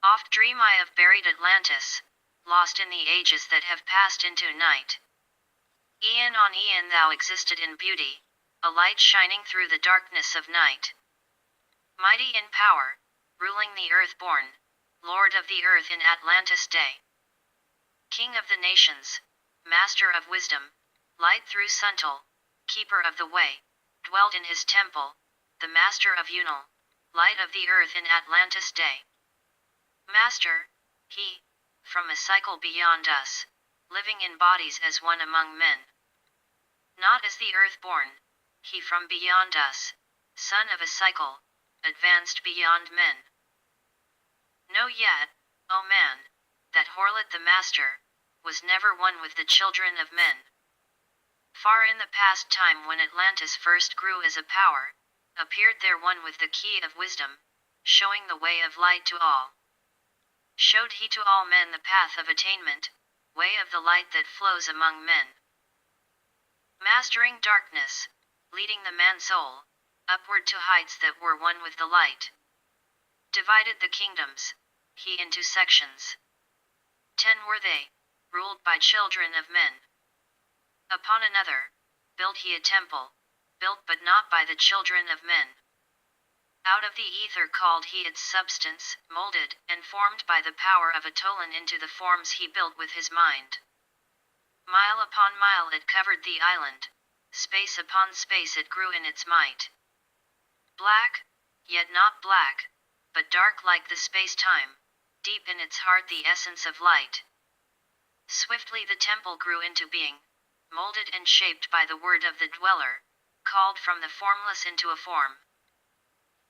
Oft dream I of buried Atlantis, lost in the ages that have passed into night. Eon on eon thou existed in beauty, a light shining through the darkness of night. Mighty in power, ruling the earth-born, Lord of the earth in Atlantis day. King of the nations, master of wisdom, light through Suntal, keeper of the way, dwelt in his temple, the master of Unal, light of the earth in Atlantis day. Master, he, from a cycle beyond us, living in bodies as one among men. Not as the earth-born, he from beyond us, son of a cycle, advanced beyond men. Know yet, O man, that Horlet the master, was never one with the children of men. Far in the past time when Atlantis first grew as a power, appeared there one with the key of wisdom, showing the way of light to all. Showed he to all men the path of attainment, way of the light that flows among men. Mastering darkness, leading the man-soul, upward to heights that were one with the light. Divided the kingdoms, he into sections. 10 were they, ruled by children of men. Upon another, built he a temple, built but not by the children of men. Out of the ether called he its substance, molded, and formed by the power of Atolan into the forms he built with his mind. Mile upon mile it covered the island, space upon space it grew in its might. Black, yet not black, but dark like the space-time, deep in its heart the essence of light. Swiftly the temple grew into being, molded and shaped by the word of the dweller, called from the formless into a form.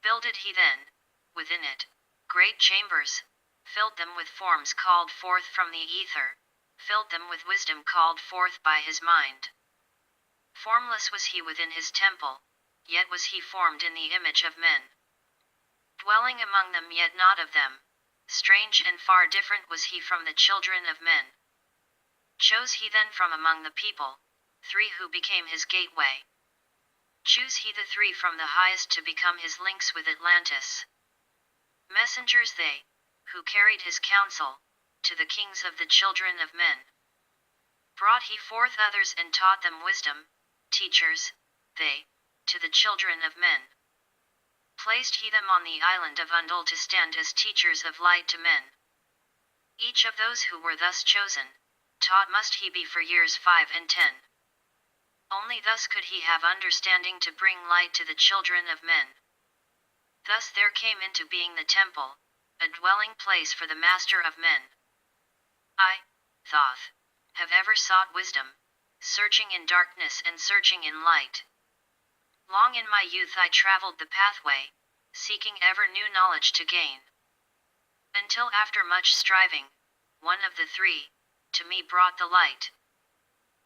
Builded he then, within it, great chambers, filled them with forms called forth from the ether, filled them with wisdom called forth by his mind. Formless was he within his temple, yet was he formed in the image of men. Dwelling among them yet not of them, strange and far different was he from the children of men. Chose he then from among the people, 3 who became his gateway. Choose he the 3 from the highest to become his links with Atlantis. Messengers they, who carried his counsel, to the kings of the children of men. Brought he forth others and taught them wisdom, teachers, they, to the children of men. Placed he them on the island of Unal to stand as teachers of light to men. Each of those who were thus chosen, taught must he be for years 5 and 10. Only thus could he have understanding to bring light to the children of men. Thus there came into being the temple, a dwelling place for the master of men. I, Toth, have ever sought wisdom, searching in darkness and searching in light. Long in my youth I traveled the pathway, seeking ever new knowledge to gain. Until after much striving, one of the 3, to me brought the light.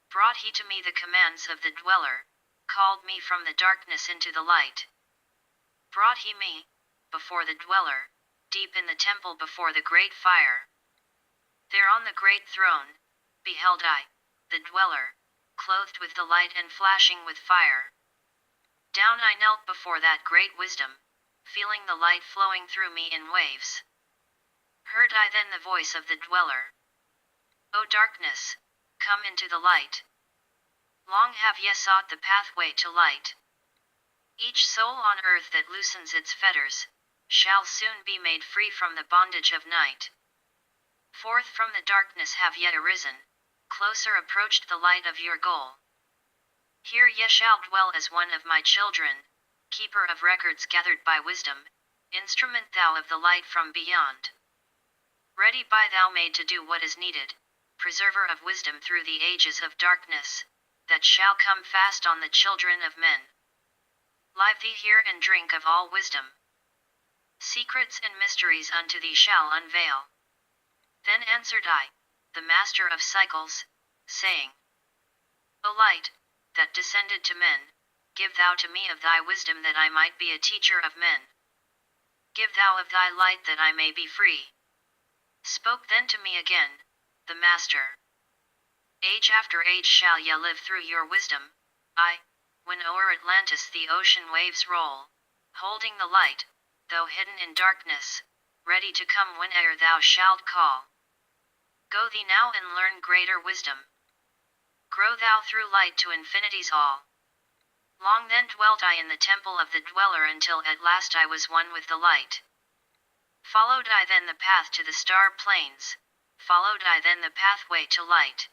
Brought he to me the commands of the dweller, called me from the darkness into the light. Brought he me, before the dweller, deep in the temple before the great fire. There on the great throne, beheld I, the dweller, clothed with the light and flashing with fire. Down I knelt before that great wisdom, feeling the light flowing through me in waves. Heard I then the voice of the dweller. O darkness, come into the light. Long have ye sought the pathway to light. Each soul on earth that loosens its fetters, shall soon be made free from the bondage of night. Forth from the darkness have ye arisen, closer approached the light of your goal. Here ye shall dwell as one of my children, keeper of records gathered by wisdom, instrument thou of the light from beyond. Ready by thou made to do what is needed, preserver of wisdom through the ages of darkness, that shall come fast on the children of men. Live thee here and drink of all wisdom. Secrets and mysteries unto thee shall unveil. Then answered I, the master of cycles, saying, O light, that descended to men, give thou to me of thy wisdom that I might be a teacher of men. Give thou of thy light that I may be free. Spoke then to me again, the master. Age after age shall ye live through your wisdom, I, when o'er Atlantis the ocean waves roll, holding the light, though hidden in darkness, ready to come whene'er thou shalt call. Go thee now and learn greater wisdom. Grow thou through light to infinity's all. Long then dwelt I in the temple of the dweller until at last I was one with the light. Followed I then the path to the star plains, followed I then the pathway to light.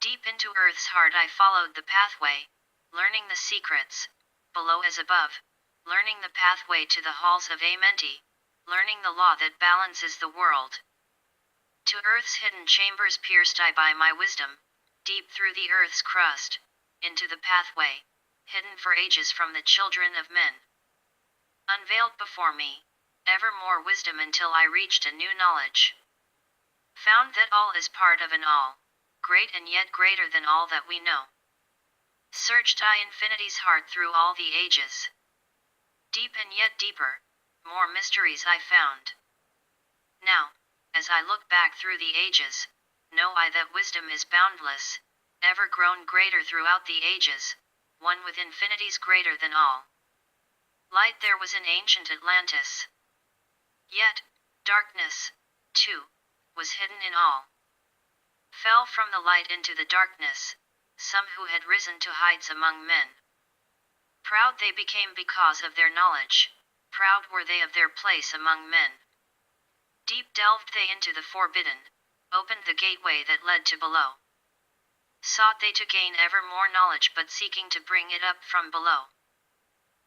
Deep into earth's heart I followed the pathway, learning the secrets, below as above, learning the pathway to the halls of Amenti, learning the law that balances the world. To earth's hidden chambers pierced I by my wisdom, deep through the earth's crust, into the pathway, hidden for ages from the children of men. Unveiled before me, ever more wisdom until I reached a new knowledge. Found that all is part of an all, great and yet greater than all that we know. Searched I infinity's heart through all the ages. Deep and yet deeper, more mysteries I found. Now, as I look back through the ages, know I that wisdom is boundless, ever grown greater throughout the ages, one with infinities greater than all. Light there was in ancient Atlantis. Yet, darkness, too, was hidden in all. Fell from the light into the darkness, some who had risen to heights among men. Proud they became because of their knowledge, proud were they of their place among men. Deep delved they into the forbidden, opened the gateway that led to below. Sought they to gain ever more knowledge but seeking to bring it up from below.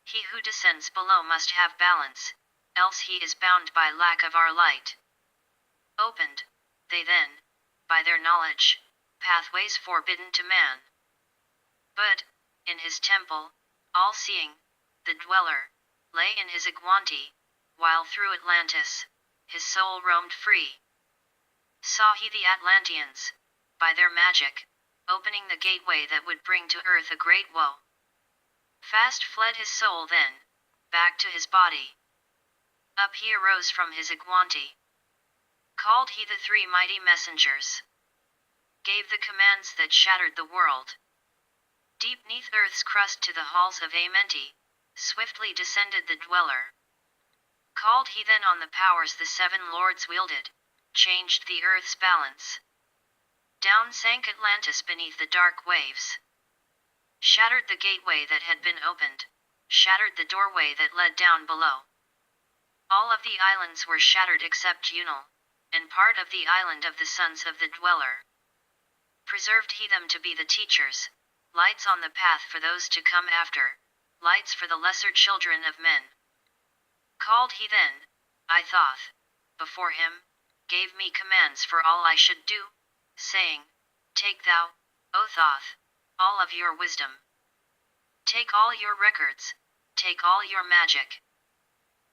He who descends below must have balance, else he is bound by lack of our light. Opened, they then, by their knowledge, pathways forbidden to man. But, in his temple, all-seeing, the dweller, lay in his Iguanti, while through Atlantis, his soul roamed free. Saw he the Atlanteans, by their magic, opening the gateway that would bring to earth a great woe. Fast fled his soul then, back to his body. Up he arose from his Iguanti. Called he the three mighty messengers. Gave the commands that shattered the world. Deep neath earth's crust to the halls of Amenti, swiftly descended the dweller. Called he then on the powers the seven lords wielded, changed the earth's balance. Down sank Atlantis beneath the dark waves. Shattered the gateway that had been opened, shattered the doorway that led down below. All of the islands were shattered except Unal, and part of the island of the sons of the dweller. Preserved he them to be the teachers, lights on the path for those to come after, lights for the lesser children of men. Called he then, I Thoth, before him, gave me commands for all I should do, saying, Take thou, O Toth, all of your wisdom. Take all your records, take all your magic.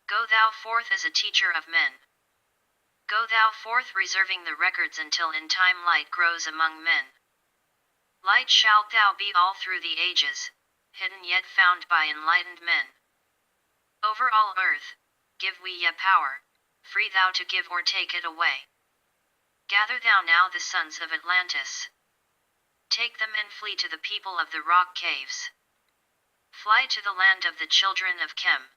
Go thou forth as a teacher of men. Go thou forth reserving the records until in time light grows among men. Light shalt thou be all through the ages, hidden yet found by enlightened men. Over all earth, give we ye power, free thou to give or take it away. Gather thou now the sons of Atlantis. Take them and flee to the people of the rock caves. Fly to the land of the children of Chem.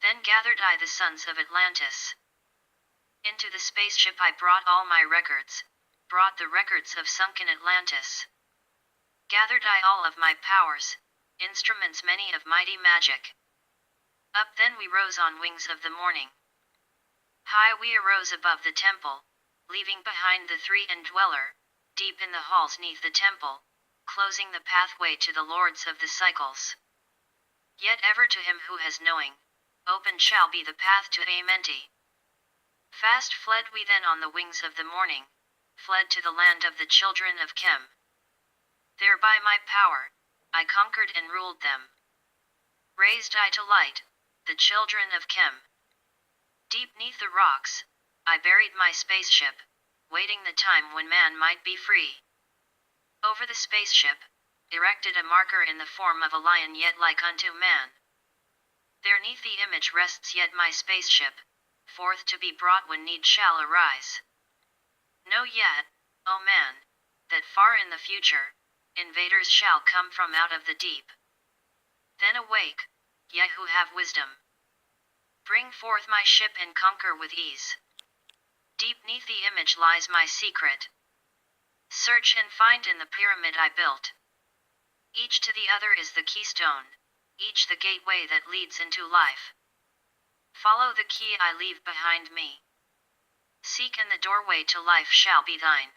Then gathered I the sons of Atlantis. Into the spaceship I brought all my records, brought the records of sunken Atlantis. Gathered I all of my powers, instruments many of mighty magic. Up then we rose on wings of the morning. High we arose above the temple, leaving behind the three indweller, deep in the halls neath the temple, closing the pathway to the lords of the cycles. Yet ever to him who has knowing, open shall be the path to Amenti. Fast fled we then on the wings of the morning, fled to the land of the children of Chem. There by my power, I conquered and ruled them. Raised I to light, the children of Chem. Deep neath the rocks, I buried my spaceship, waiting the time when man might be free. Over the spaceship, erected a marker in the form of a lion yet like unto man. There neath the image rests yet my spaceship, forth to be brought when need shall arise. Know yet, O man, that far in the future, invaders shall come from out of the deep. Then awake, ye who have wisdom. Bring forth my ship and conquer with ease. Deep neath the image lies my secret. Search and find in the pyramid I built. Each to the other is the keystone, each the gateway that leads into life. Follow the key I leave behind me. Seek and the doorway to life shall be thine.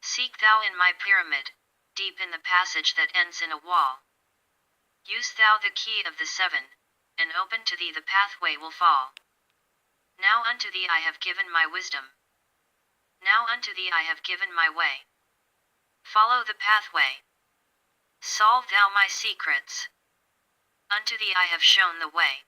Seek thou in my pyramid, deep in the passage that ends in a wall. Use thou the key of the seven, and open to thee the pathway will fall. Now unto thee I have given my wisdom. Now unto thee I have given my way. Follow the pathway. Solve thou my secrets. Unto thee I have shown the way.